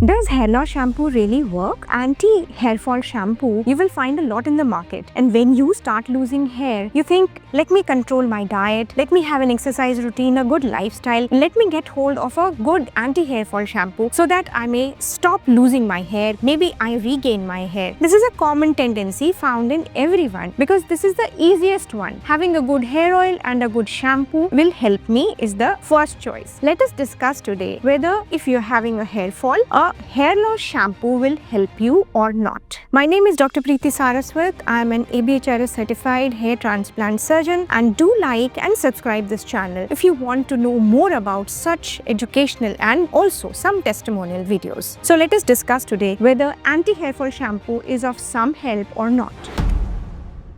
Does hair loss shampoo really work? Anti-hair fall shampoo you will find a lot in the market, and when you start losing hair, you think, let me control my diet, let me have an exercise routine, a good lifestyle, let me get hold of a good anti-hair fall shampoo so that I may stop losing my hair, maybe I regain my hair. This is a common tendency found in everyone because this is the easiest one. Having a good hair oil and a good shampoo will help me is the first choice. Let us discuss today whether if you're having a hair fall, a hair loss shampoo will help you or not. My name is Dr. Preeti Saraswat. I am an ABHRS certified hair transplant surgeon, and do like and subscribe this channel if you want to know more about such educational and also some testimonial videos. So let us discuss today whether anti-hair fall shampoo is of some help or not.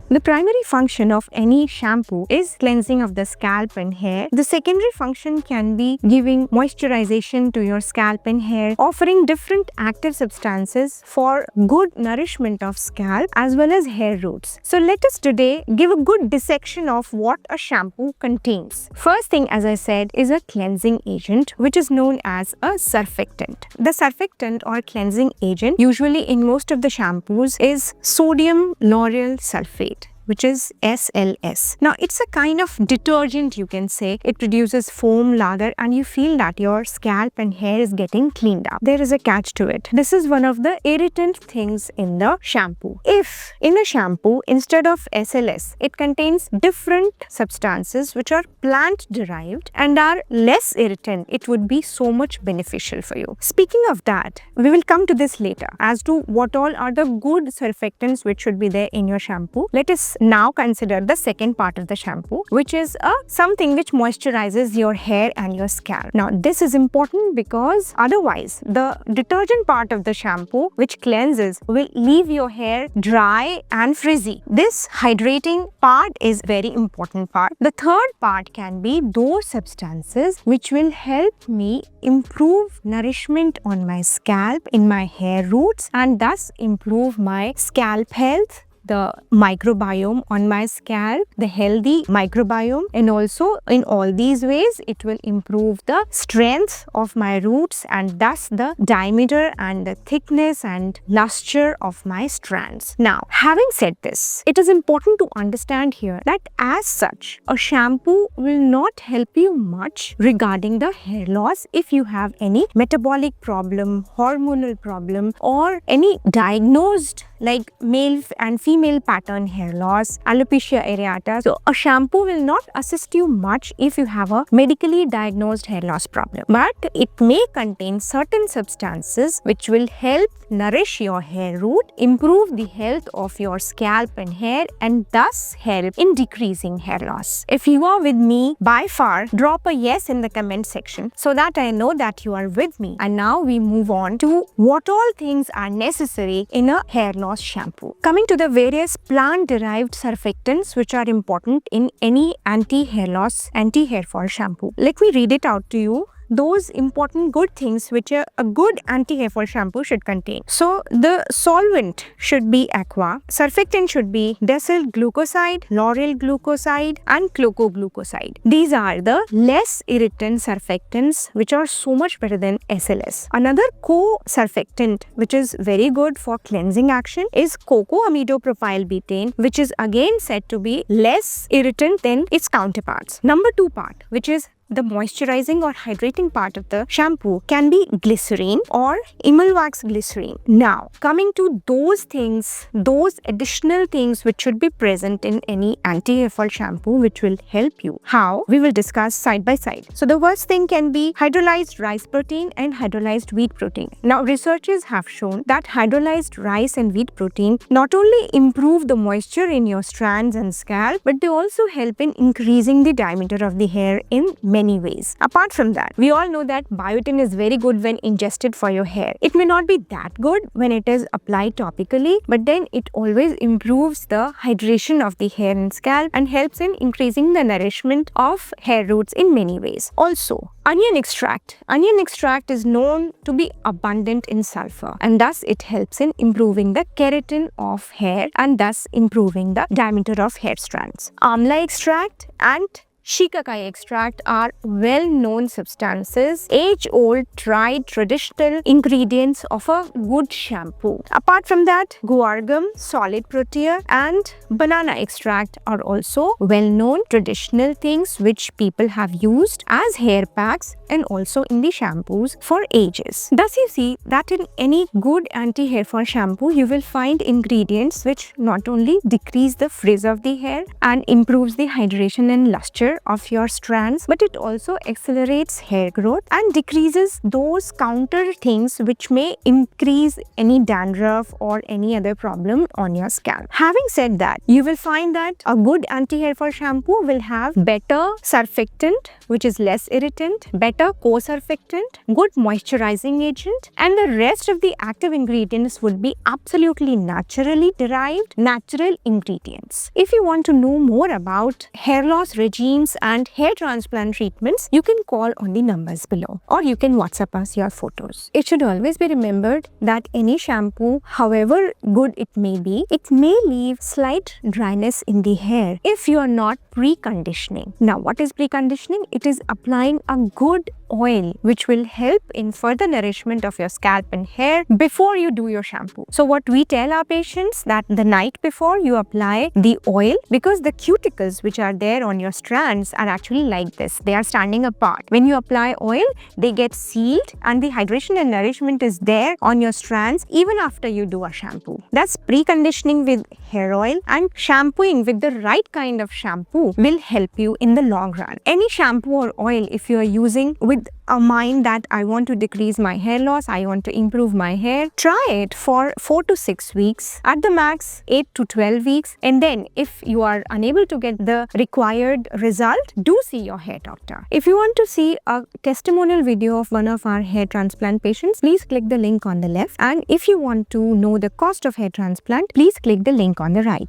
The primary function of any shampoo is cleansing of the scalp and hair. The secondary function can be giving moisturization to your scalp and hair, offering different active substances for good nourishment of scalp as well as hair roots. So let us today give a good dissection of what a shampoo contains. First thing, as I said, is a cleansing agent which is known as a surfactant. The surfactant or cleansing agent usually in most of the shampoos is sodium lauryl sulfate, which is SLS. Now, it's a kind of detergent, you can say. It produces foam, lather, and you feel that your scalp and hair is getting cleaned up. There is a catch to it. This is one of the irritant things in the shampoo. If in a shampoo, instead of SLS, it contains different substances which are plant derived and are less irritant, it would be so much beneficial for you. Speaking of that, we will come to this later as to what all are the good surfactants which should be there in your shampoo. Let us now consider the second part of the shampoo, which is something which moisturizes your hair and your scalp. Now, this is important because otherwise the detergent part of the shampoo which cleanses will leave your hair dry and frizzy. This hydrating part is very important part. The third part can be those substances which will help me improve nourishment on my scalp, in my hair roots, and thus improve my scalp health, the microbiome on my scalp, the healthy microbiome, and also in all these ways it will improve the strength of my roots and thus the diameter and the thickness and luster of my strands. Now, having said this, it is important to understand here that as such, a shampoo will not help you much regarding the hair loss if you have any metabolic problem, hormonal problem, or any diagnosed like male and female pattern hair loss, alopecia areata. So a shampoo will not assist you much if you have a medically diagnosed hair loss problem. But it may contain certain substances which will help nourish your hair root, improve the health of your scalp and hair, and thus help in decreasing hair loss. If you are with me by far, drop a yes in the comment section so that I know that you are with me. And now we move on to what all things are necessary in a hair loss shampoo. Coming to the various plant-derived surfactants which are important in any anti-hair loss, anti-hair fall shampoo. Let me read it out to you. Those important good things which a good anti-hair fall shampoo should contain. So, the solvent should be aqua, surfactant should be decyl glucoside, lauryl glucoside, and chloroglucoside. These are the less irritant surfactants which are so much better than SLS. Another co-surfactant which is very good for cleansing action is cocoamidopropyl betaine, which is again said to be less irritant than its counterparts. Number 2 part, which is the moisturizing or hydrating part of the shampoo, can be glycerine or Emulwax glycerine. Now, coming to those things, those additional things which should be present in any anti-hair fall shampoo which will help you. How? We will discuss side by side. So, the first thing can be hydrolyzed rice protein and hydrolyzed wheat protein. Now, researchers have shown that hydrolyzed rice and wheat protein not only improve the moisture in your strands and scalp, but they also help in increasing the diameter of the hair in many ways. Apart from that, we all know that biotin is very good when ingested for your hair. It may not be that good when it is applied topically, but then it always improves the hydration of the hair and scalp and helps in increasing the nourishment of hair roots in many ways. Also, onion extract. Onion extract is known to be abundant in sulfur, and thus it helps in improving the keratin of hair and thus improving the diameter of hair strands. Amla extract and shikakai extract are well-known substances, age-old, tried, traditional ingredients of a good shampoo. Apart from that, guargum, solid protea, and banana extract are also well-known traditional things which people have used as hair packs and also in the shampoos for ages. Thus, you see that in any good anti-hair fall shampoo, you will find ingredients which not only decrease the frizz of the hair and improves the hydration and luster of your strands, but it also accelerates hair growth and decreases those counter things which may increase any dandruff or any other problem on your scalp. Having said that, you will find that a good anti-hair fall shampoo will have better surfactant, which is less irritant, better co-surfactant, good moisturizing agent, and the rest of the active ingredients would be absolutely naturally derived, natural ingredients. If you want to know more about hair loss regimes and hair transplant treatments, you can call on the numbers below or you can WhatsApp us your photos. It should always be remembered that any shampoo, however good it may be, it may leave slight dryness in the hair if you are not preconditioning. Now, what is preconditioning? It is applying a good oil which will help in further nourishment of your scalp and hair before you do your shampoo. So what we tell our patients that the night before you apply the oil, because the cuticles which are there on your strands are actually like this. They are standing apart. When you apply oil, they get sealed and the hydration and nourishment is there on your strands even after you do a shampoo. That's preconditioning with hair oil, and shampooing with the right kind of shampoo will help you in the long run. Any shampoo or oil, if you are using with a mind that I want to decrease my hair loss, I want to improve my hair, try it for 4 to 6 weeks, at the max 8 to 12 weeks, and then if you are unable to get the required result, do see your hair doctor. If you want to see a testimonial video of one of our hair transplant patients, please click the link on the left, and if you want to know the cost of hair transplant, please click the link on the right.